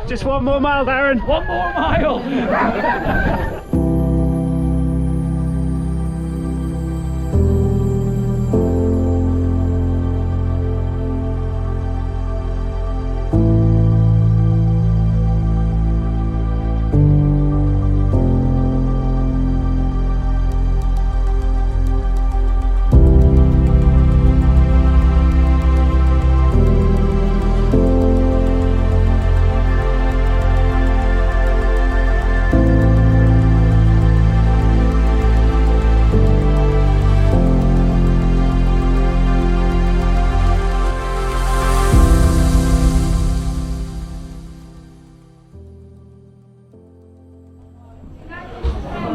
Just one more mile, Darren. One more mile.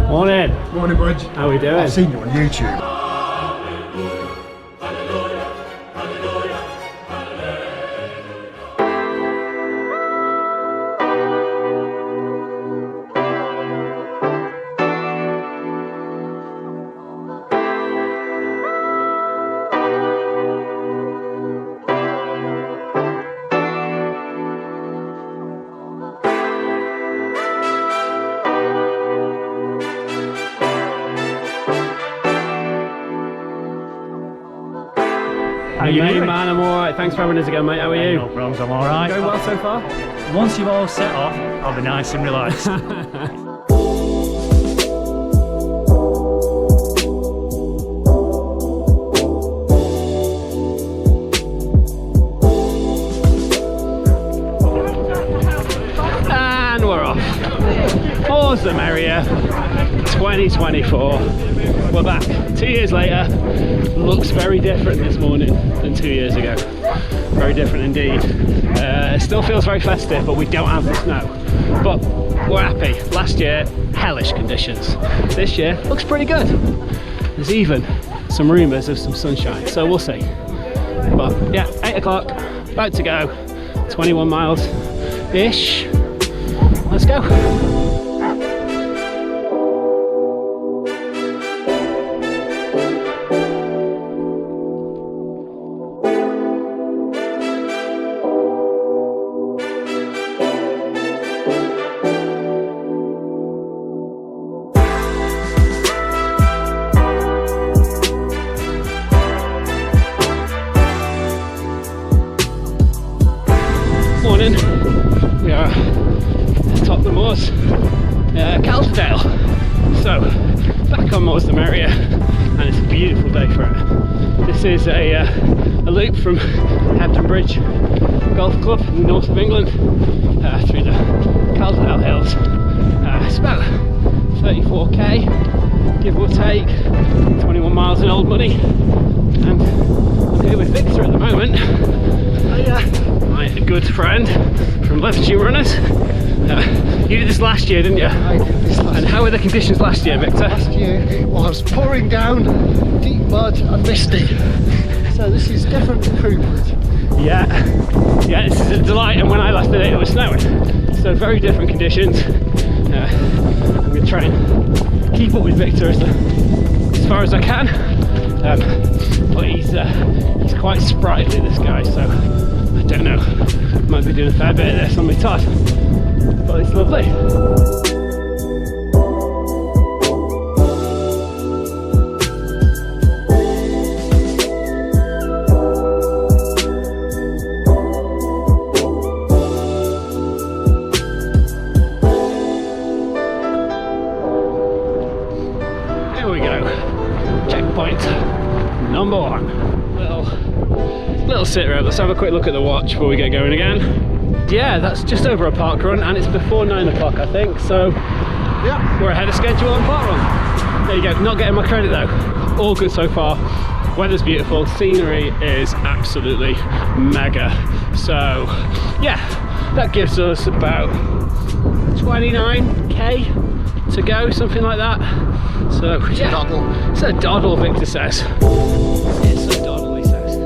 Morning. Morning, Budge. How we doing? I've seen you on YouTube. How you doing, man? I'm alright. Thanks for having us again, mate. How are you? No problems, I'm alright. Going well so far? Once you've all set off, I'll be nice and relaxed. And we're off. Pause the Merrier. 2024. We're back 2 years later. Looks very different this morning than 2 years ago. Very different indeed. It still feels very festive, but we don't have the snow. But we're happy. Last year, hellish conditions. This year looks pretty good. There's even some rumours of some sunshine, so we'll see. But yeah, 8 o'clock, about to go. 21 miles ish. Let's go. Morning. We are atop the moors, Calderdale. So back on Moors the Merrier, and it's a beautiful day for it. This is a loop from Hampton Bridge Golf Club in the north of England through the Calderdale Hills. It's about 34k, give or take, 21 miles in old money, and I'm here with Victor at the moment. My good friend from Leverage Runners. You did this last year, didn't you? I did this last year. And how were the conditions last year, Victor? Last year it was pouring down, deep mud and misty. So this is different improvement. Yeah, this is a delight, and when I last did it, it was snowing. So very different conditions. I'm going to try and keep up with Victor as far as I can. But he's quite sprightly, this guy, so I don't know. Might be doing a fair bit of this on my Todd, but it's lovely. Here we go. Checkpoint number 1. Little sit rep. Let's have a quick look at the watch before we get going again. Yeah, that's just over a park run, and it's before 9 o'clock, I think. So yeah, we're ahead of schedule on park run. There you go. Not getting my credit though. All good so far. Weather's beautiful. Scenery is absolutely mega. So yeah, that gives us about 29k to go, something like that. So yeah, it's a doddle, Victor says. It's a doddle, he says.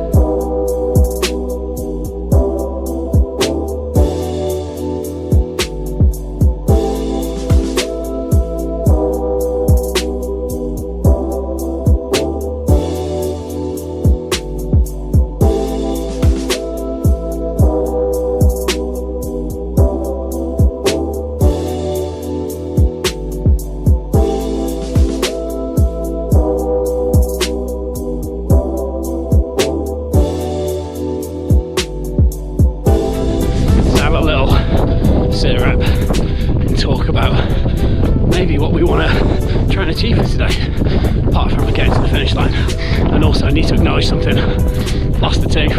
sit rep and talk about maybe what we want to try and achieve for today, apart from getting to the finish line. And also I need to acknowledge something. Lost the tooth.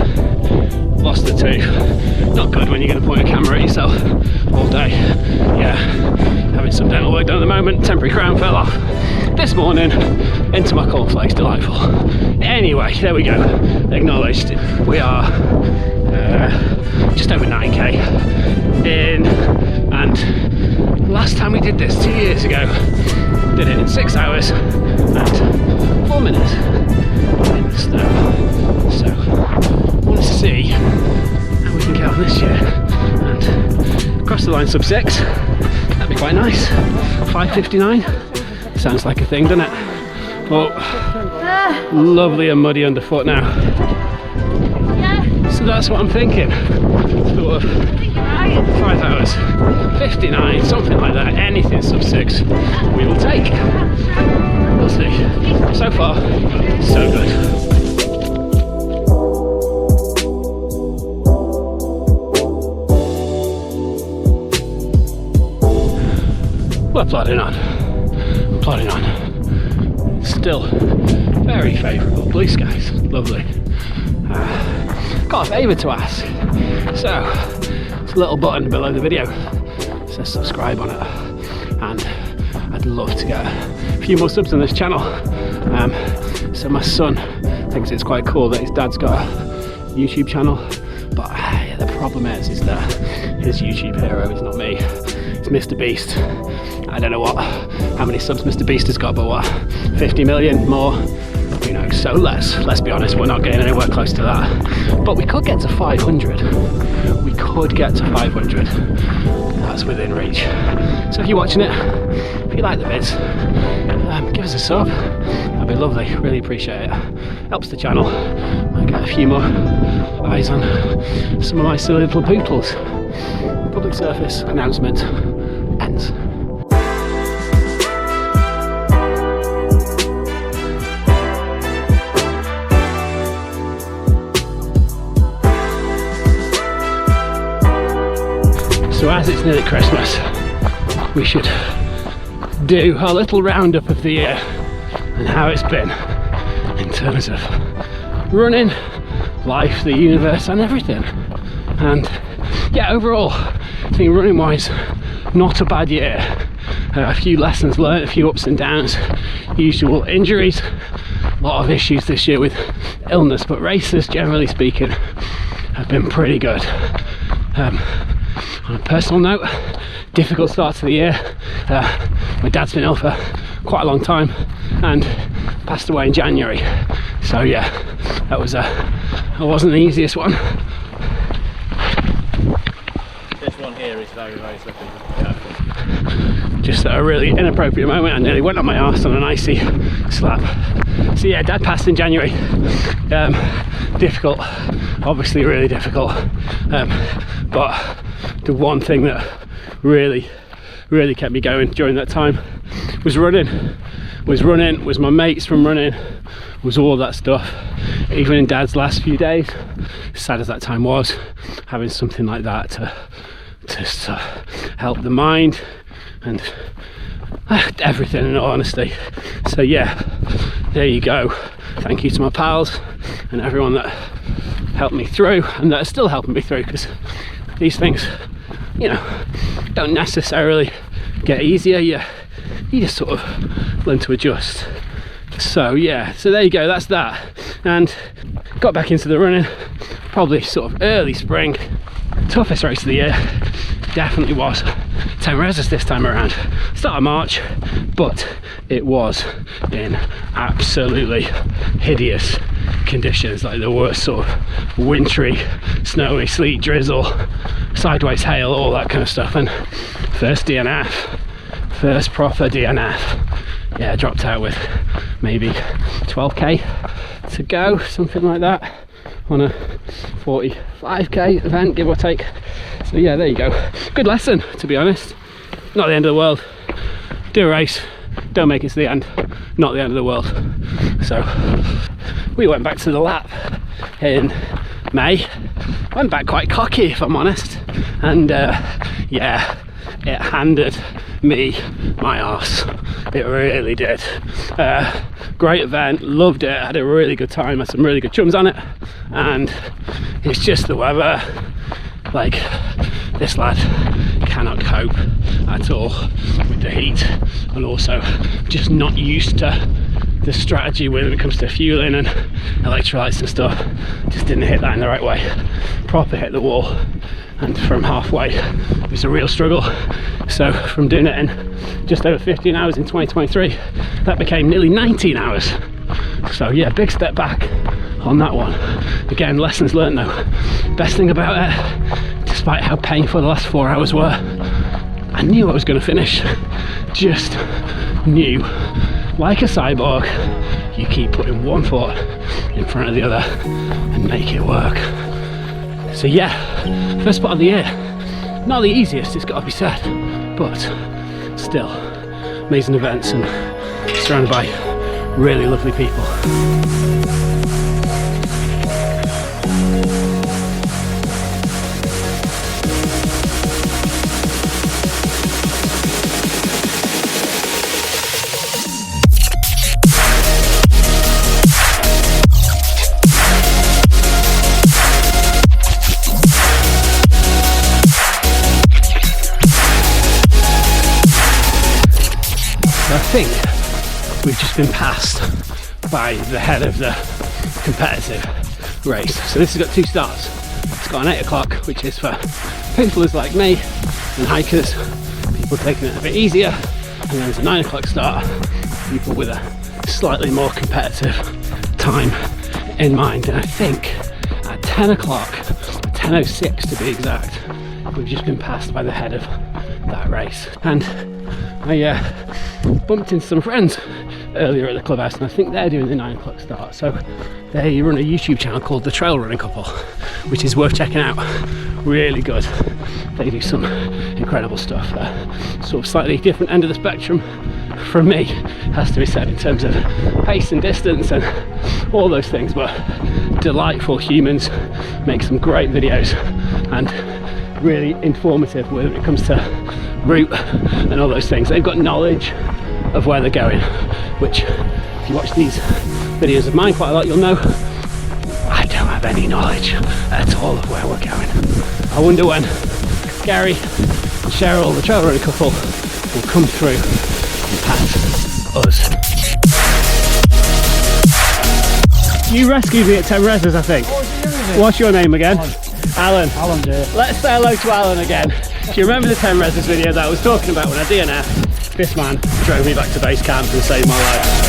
Not good when you're going to point a camera at yourself all day. Yeah, having some dental work done at the moment. Temporary crown fell off this morning into my cornflakes. Delightful. Anyway, there we go. Acknowledged. We are just over 9k in, and last time we did this 2 years ago, did it in 6 hours and 4 minutes in the snow. So I want to see how we can get on this year and cross the line sub 6. That'd be quite nice. 5:59 sounds like a thing, doesn't it? Oh, lovely and muddy underfoot now. So that's what I'm thinking. Sort of 5 hours, 59, something like that. Anything sub 6 we will take. We'll see. So far, so good. We're plodding on. Still very favourable. Blue skies, lovely. Got a favour to ask. So, it's a little button below the video. It says subscribe on it. And I'd love to get a few more subs on this channel. So my son thinks it's quite cool that his dad's got a YouTube channel. But the problem is that his YouTube hero is not me. It's Mr. Beast. I don't know how many subs Mr. Beast has got, but what, 50 million more? Who knows? So let's be honest, we're not getting anywhere close to that. But we could get to 500. We could get to 500. That's within reach. So if you're watching it, if you like the vids, give us a sub. That'd be lovely. Really appreciate it. Helps the channel. Might get a few more eyes on some of my silly little poodles. Public service announcement ends. So as it's nearly Christmas, we should do a little roundup of the year and how it's been in terms of running, life, the universe and everything. And yeah, overall, I think running wise, not a bad year. A few lessons learned, a few ups and downs, usual injuries, a lot of issues this year with illness, but races, generally speaking, have been pretty good. On a personal note, difficult start to the year. My dad's been ill for quite a long time and passed away in January. So yeah, that wasn't the easiest one. This one here is very, very slippery. Just at a really inappropriate moment, I nearly went on my arse on an icy slab. So yeah, Dad passed in January. Difficult, obviously really difficult. But the one thing that really kept me going during that time was running. Was my mates from running, was all that stuff. Even in Dad's last few days, sad as that time was, having something like that to help the mind and everything, in all honesty. So yeah, there you go. Thank you to my pals and everyone that helped me through and that are still helping me through, because these things, you know, don't necessarily get easier. You just sort of learn to adjust. So yeah, so there you go, that's that. And got back into the running probably sort of early spring. Toughest race of the year definitely was 10 reses this time around. Start of March, but it was in absolutely hideous conditions, like the worst sort of wintry, snowy, sleet, drizzle, sideways hail, all that kind of stuff. And first DNF, first proper DNF. Yeah, dropped out with maybe 12k to go, something like that, on a 45k event, give or take. So yeah, there you go. Good lesson, to be honest. Not the end of the world. Do a race, don't make it to the end, not the end of the world. So we went back to the lap in May. Went back quite cocky, if I'm honest, and yeah, it handed me my arse. It really did. Great event, loved it, had a really good time, had some really good chums on it, and it's just the weather. Like, this lad cannot cope at all with the heat, and also just not used to the strategy when it comes to fueling and electrolytes and stuff. Just didn't hit that in the right way. Proper hit the wall, and from halfway it was a real struggle. So from doing it in just over 15 hours in 2023, that became nearly 19 hours. So yeah, big step back on that one. Again, lessons learned though. Best thing about it, despite how painful the last 4 hours were, I knew I was going to finish. Just knew. Like a cyborg, you keep putting one foot in front of the other and make it work. So yeah, first spot of the year. Not the easiest, it's got to be said, but still, amazing events and surrounded by really lovely people. I think we've just been passed by the head of the competitive race. So this has got 2 starts. It's got an 8 o'clock, which is for peoplers like me and hikers, people taking it a bit easier, and then there's a 9 o'clock start, people with a slightly more competitive time in mind. And I think at 10 o'clock, 10:06 to be exact, we've just been passed by the head of that race. And I bumped into some friends earlier at the clubhouse, and I think they're doing the 9 o'clock start. So they run a YouTube channel called The Trail Running Couple, which is worth checking out. Really good. They do some incredible stuff. Sort of slightly different end of the spectrum from me, has to be said, in terms of pace and distance and all those things, but delightful humans, make some great videos and really informative when it comes to route and all those things. They've got knowledge of where they're going, which if you watch these videos of mine quite a lot, you'll know I don't have any knowledge at all of where we're going. I wonder when Gary and Cheryl, the trail running couple, will come through and pass us. You rescued me at 10 reses, I think. What's your name again? Alan. Alan, dear. Let's say hello to Alan again. Do you remember the 10 reses video that I was talking about when I DNF? This man drove me back to base camp and saved my life.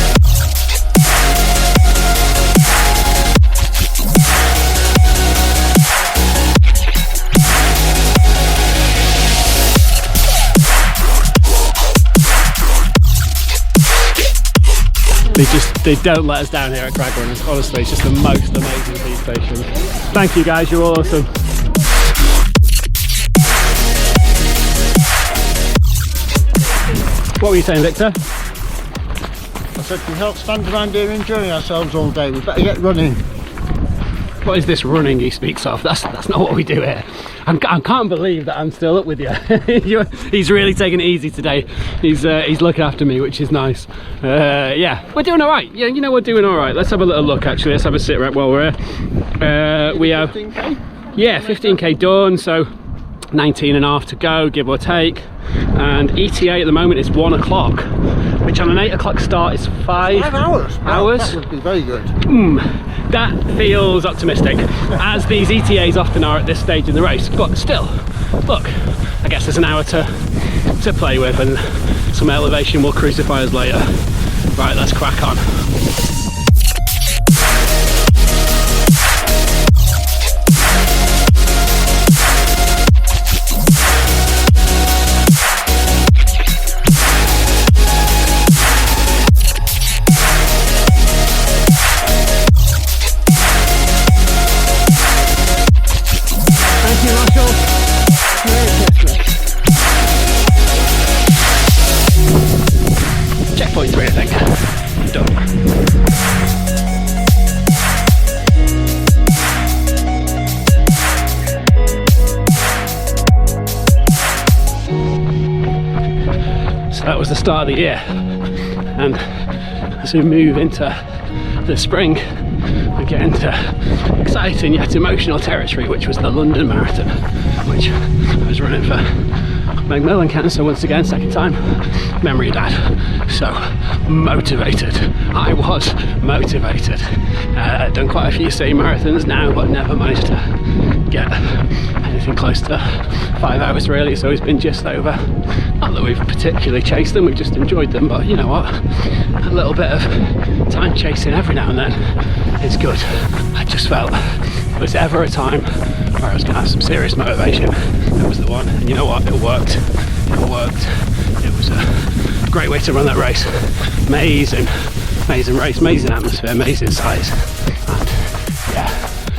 They don't let us down here at Craggrunner. Honestly, it's just the most amazing feed station. Thank you guys, you're awesome. What were you saying, Victor? I said we can't stand around here enjoying ourselves all day, we better get running. What is this running he speaks of? That's not what we do here. I can't believe that I'm still up with you. He's really taking it easy today. He's looking after me, which is nice. Yeah, we're doing all right. Yeah, you know, we're doing all right. Let's have a little look, actually. Let's have a sit right while we're here. We have 15k? Yeah, 15k done, so 19 and a half to go, give or take. And ETA at the moment is 1 o'clock, which on an 8 o'clock start is 5 hours. Wow, that would be very good. That feels optimistic, as these ETAs often are at this stage in the race. But still, look, I guess there's an hour to play with, and some elevation will crucify us later. Right, let's crack on. Checkpoint 3, I think. Done. that was the start of the year, and as we move into the spring, we get into exciting yet emotional territory, which was the London Marathon, which I was running for Macmillan Cancer once again, second time, memory dad. So motivated, I was motivated. Done quite a few city marathons now, but never managed to get anything close to 5 hours really. It's always been just over. Not that we've particularly chased them, we've just enjoyed them, but you know what, a little bit of time chasing every now and then is good. I just felt if there's ever a time where I was going to have some serious motivation, that was the one. And you know what, it worked. It worked. It was a great way to run that race. Amazing, amazing race, amazing atmosphere, amazing size, and yeah,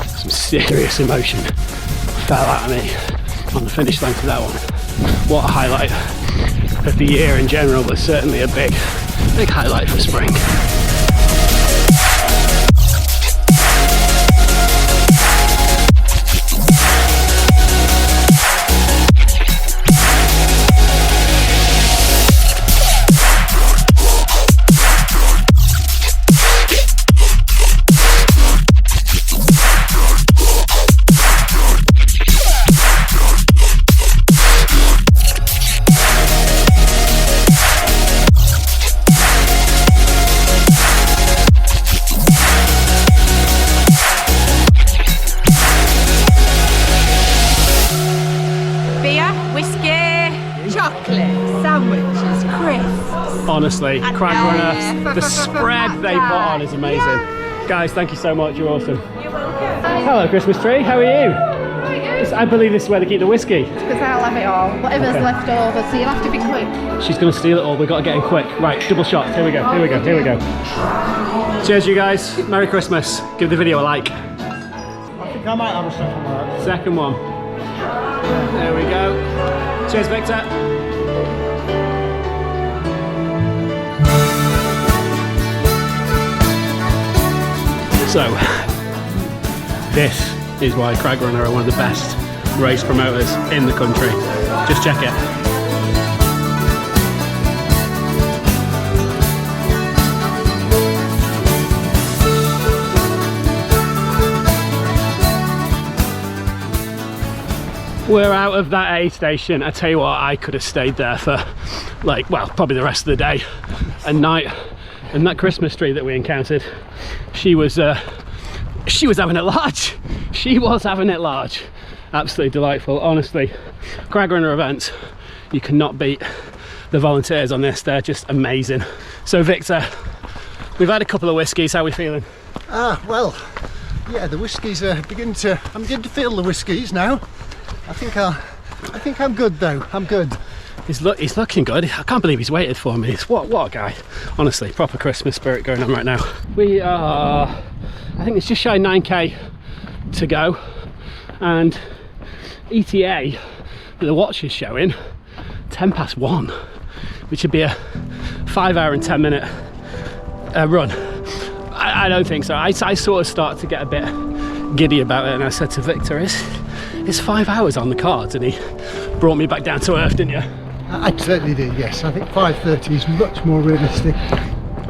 some serious emotion fell out of me on the finish line for that one. What a highlight of the year in general, but certainly a big highlight for spring. Honestly, Craggrunner, the spread they put on is amazing. Yeah. Guys, thank you so much, you're awesome. You're welcome. Hello Christmas tree, how are you? Very good. I believe this is where they keep the whiskey. Because I'll have it all, whatever's left over, so you'll have to be quick. She's going to steal it all, we've got to get in quick. Right, double shots, here we go, here we go, here we go. Cheers you guys, Merry Christmas. Give the video a like. I think I might have a second one. Second one. There we go. Cheers Victor. So, this is why Craggrunner are one of the best race promoters in the country. Just check it. We're out of that aid station. I tell you what, I could have stayed there for like, well, probably the rest of the day and night. And that Christmas tree that we encountered, she was having it large. She was having it large. Absolutely delightful. Honestly, Craggrunner events, you cannot beat the volunteers on this. They're just amazing. So Victor, we've had a couple of whiskies. How are we feeling? Well, yeah, the whiskies are I'm beginning to feel the whiskies now. I think I'm good though. I'm good. He's looking good. I can't believe he's waited for me. What a guy. Honestly, proper Christmas spirit going on right now. We are, I think it's just shy 9k to go, and ETA that the watch is showing 1:10, which would be a 5 hour and 10 minute run. I don't think so. I sort of start to get a bit giddy about it, and I said to Victor, it's 5 hours on the cards, and he brought me back down to earth, didn't you? I certainly did, yes. I think 5:30 is much more realistic.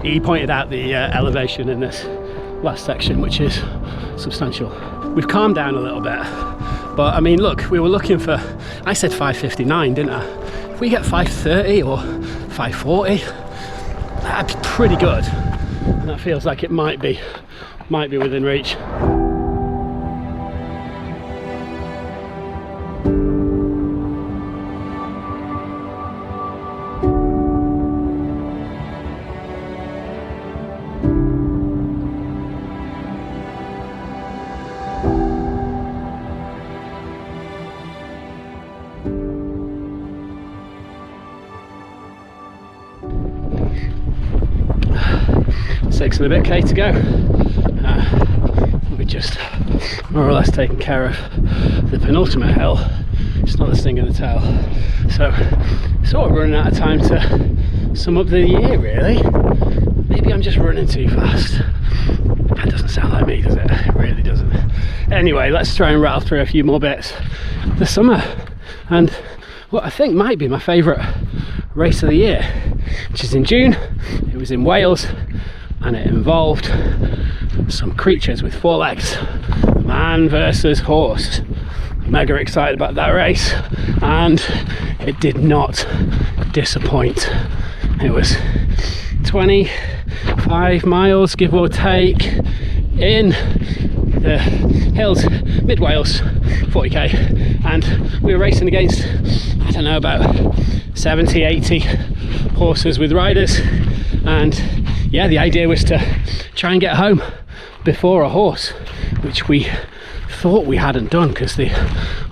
He pointed out the elevation in this last section, which is substantial. We've calmed down a little bit, but I mean, look, we were looking for, I said 5:59, didn't I? If we get 5:30 or 5:40, that'd be pretty good. And that feels like it might be within reach. Six and a bit K to go. We're just more or less taking care of the penultimate hill. It's not the sting in the tail. So sort of running out of time to sum up the year really. Maybe I'm just running too fast. That doesn't sound like me, does it? It really doesn't. Anyway, let's try and rattle through a few more bits. The summer, and what I think might be my favourite race of the year, which is in June. It was in Wales and it involved some creatures with 4 legs, man versus horse. Mega excited about that race, and it did not disappoint. It was 25 miles give or take in the hills, mid Wales, 40k, and we were racing against, I don't know, about 70, 80 horses with riders. And yeah, the idea was to try and get home before a horse, which we thought we hadn't done because they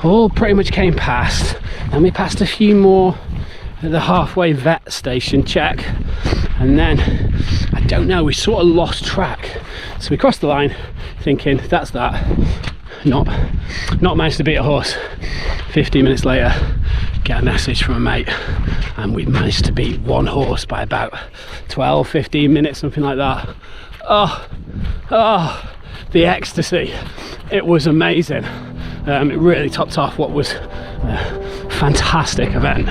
all pretty much came past, and we passed a few more at the halfway vet station check, and then I don't know, we sort of lost track, so we crossed the line thinking that's that, not managed to beat a horse. 15 minutes later, get a message from a mate, and we managed to beat one horse by about 12-15 minutes, something like that. Oh, the ecstasy. It was amazing. It really topped off what was a fantastic event.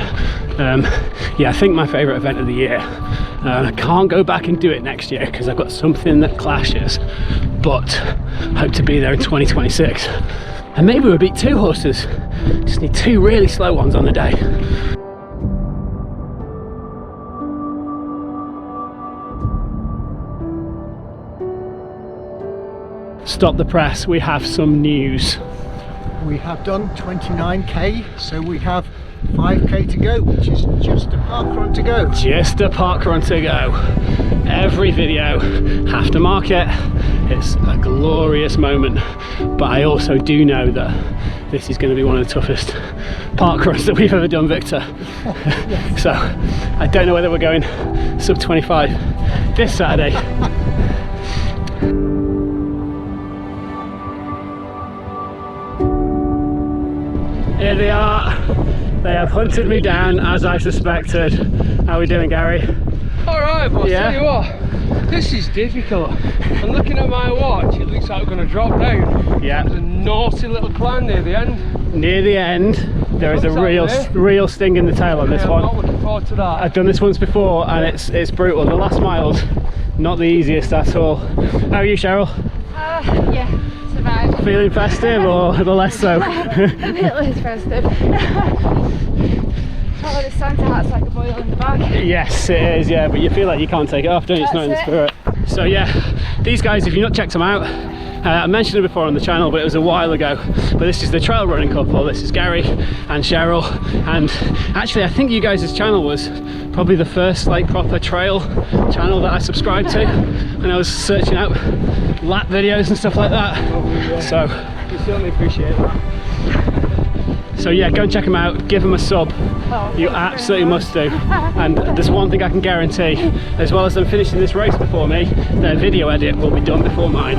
Yeah, I think my favourite event of the year. I can't go back and do it next year because I've got something that clashes, but hope to be there in 2026. And maybe we'll beat 2 horses. Just need 2 really slow ones on the day. Stop the press, we have some news. We have done 29k, so we have 5k to go, which is just a park run to go. Just a park run to go. Every video, have to mark it. It's a glorious moment, but I also do know that this is going to be one of the toughest park runs that we've ever done, Victor. Yes. So I don't know whether we're going sub 25 this Saturday. Here they are. They have hunted me down as I suspected. How are we doing, Gary? Alright, boss, Yeah. tell you what, this is difficult. I'm looking at my watch, it looks like we're going to drop down. Yeah. There's a naughty little climb near the end. Near the end, there is a real sting in the tail on this I'm one. not looking forward to that. I've done this once before and it's brutal. The last mile's not the easiest at all. How are you, Cheryl? Yeah, survived. Feeling festive or the less so? A bit less festive. Oh, the Santa hat's like a boil in the bag. Yes, it is, yeah, but you feel like you can't take it off, don't you? It's not in the spirit. So yeah, these guys, if you've not checked them out, I mentioned it before on the channel, but it was a while ago. But this is the trail running couple. This is Gary and Cheryl, and actually I think you guys' channel was probably the first like proper trail channel that I subscribed to when I was searching out lap videos and stuff like that. So We certainly appreciate that. So yeah, go and check them out, give them a sub. You absolutely must do. And there's one thing I can guarantee, as well as them finishing this race before me, their video edit will be done before mine.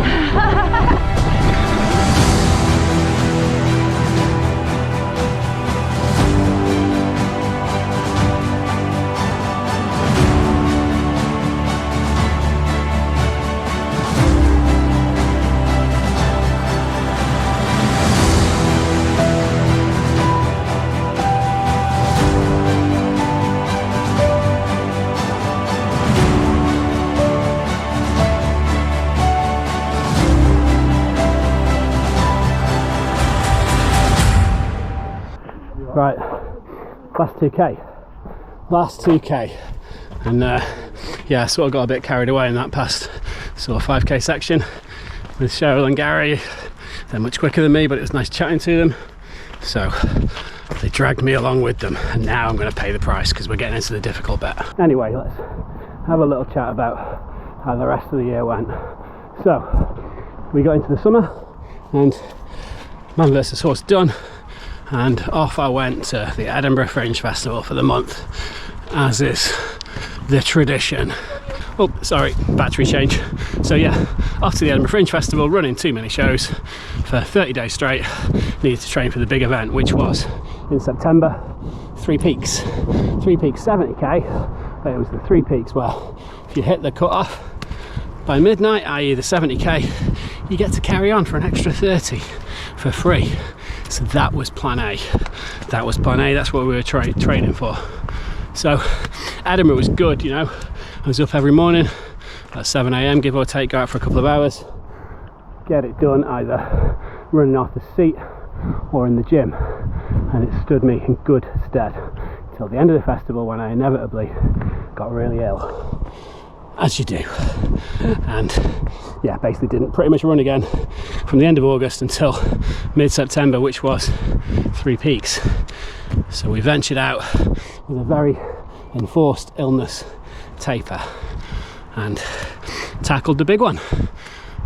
Right, last 2k, and yeah, I sort of got a bit carried away in that past sort of 5k section with Cheryl and Gary. They're much quicker than me, but it was nice chatting to them, so they dragged me along with them, and now I'm going to pay the price because we're getting into the difficult bit. Anyway, let's have a little chat about how the rest of the year went. So we got into the summer and man versus horse done, and off I went to the Edinburgh Fringe Festival for the month, as is the tradition. Oh, sorry, battery change. So yeah, off to the Edinburgh Fringe Festival, running too many shows for 30 days straight. Needed to train for the big event, which was in September. 3 peaks 70k, but it was the 3 peaks. Well, if you hit the cut-off by midnight, i.e. the 70k, you get to carry on for an extra 30 for free. So that was plan A. That's what we were training for. So Edinburgh was good, you know. I was up every morning at 7 AM, give or take, go out for a couple of hours, get it done either running off the seat or in the gym, and it stood me in good stead till the end of the festival, when I inevitably got really ill, as you do, and yeah, basically didn't pretty much run again from the end of August until mid-September, which was 3 peaks. So we ventured out with a very enforced illness taper and tackled the big one,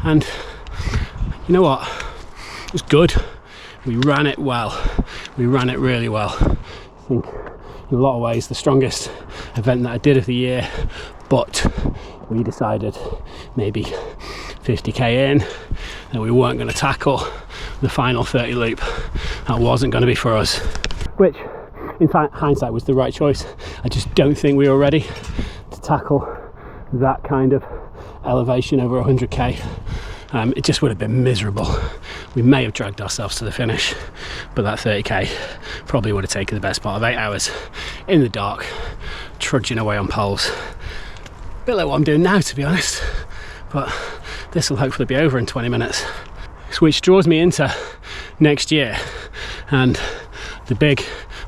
and you know what, it was good. We ran it well, we ran it really well. I think in a lot of ways the strongest event that I did of the year, but we decided maybe 50k in that we weren't going to tackle the final 30 loop. That wasn't going to be for us, which in hindsight was the right choice. I just don't think we were ready to tackle that kind of elevation over 100k. It just would have been miserable. We may have dragged ourselves to the finish, but that 30k probably would have taken the best part of 8 hours in the dark, trudging away on poles. A bit like what I'm doing now, to be honest, but this will hopefully be over in 20 minutes. Which draws me into next year and the big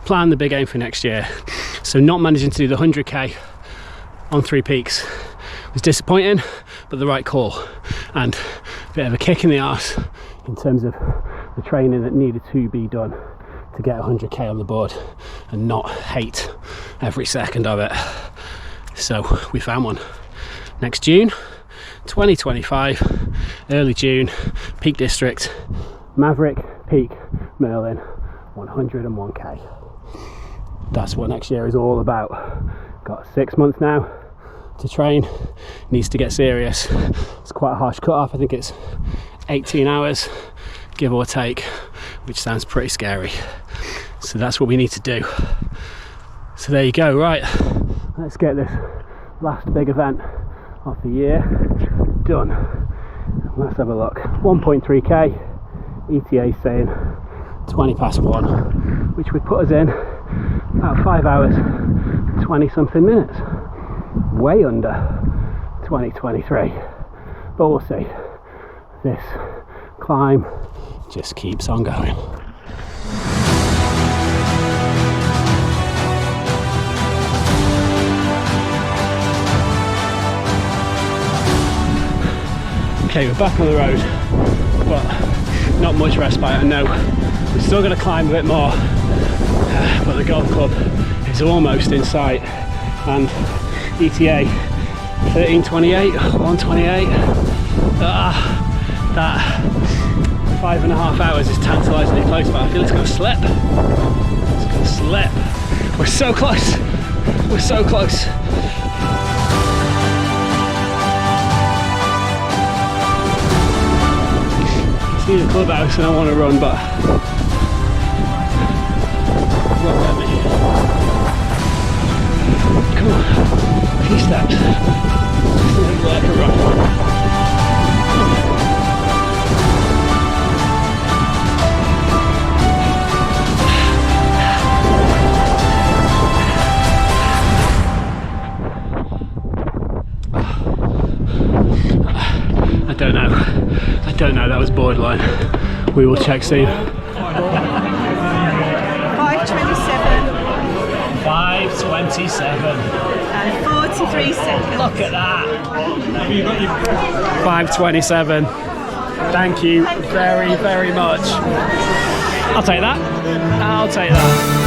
plan, the big aim for next year. So not managing to do the 100k on 3 peaks was disappointing, but the right call, and a bit of a kick in the arse in terms of the training that needed to be done to get 100k on the board and not hate every second of it. So we found one. Next June 2025, early June, Peak District, Maverick Peak Merlin, 101k. That's what next year is all about. Got 6 months now to train, needs to get serious. It's quite a harsh cut-off. I think it's 18 hours, give or take, which sounds pretty scary. So that's what we need to do. So there you go. Right, let's get this last big event of the year done. Let's have a look. 1.3k, ETA saying 20 past 1, which would put us in about 5 hours 20 something minutes, way under 2023, but we'll see. This climb just keeps on going. Okay, we're back on the road, but not much respite. I know we're still going to climb a bit more, but the golf club is almost in sight, and ETA 13:28, 1:28. That 5.5 hours is tantalisingly close, but I feel it's going to slip. It's going to slip. We're so close. We're so close. See the clubhouse and I want to run, but it won't let me. Come on, a few steps. Just like a run. I don't know, that was borderline. We will check soon. 5:27. 5:27. And 43 seconds. Look at that. 5:27. Thank you very, very much. I'll take that. I'll take that.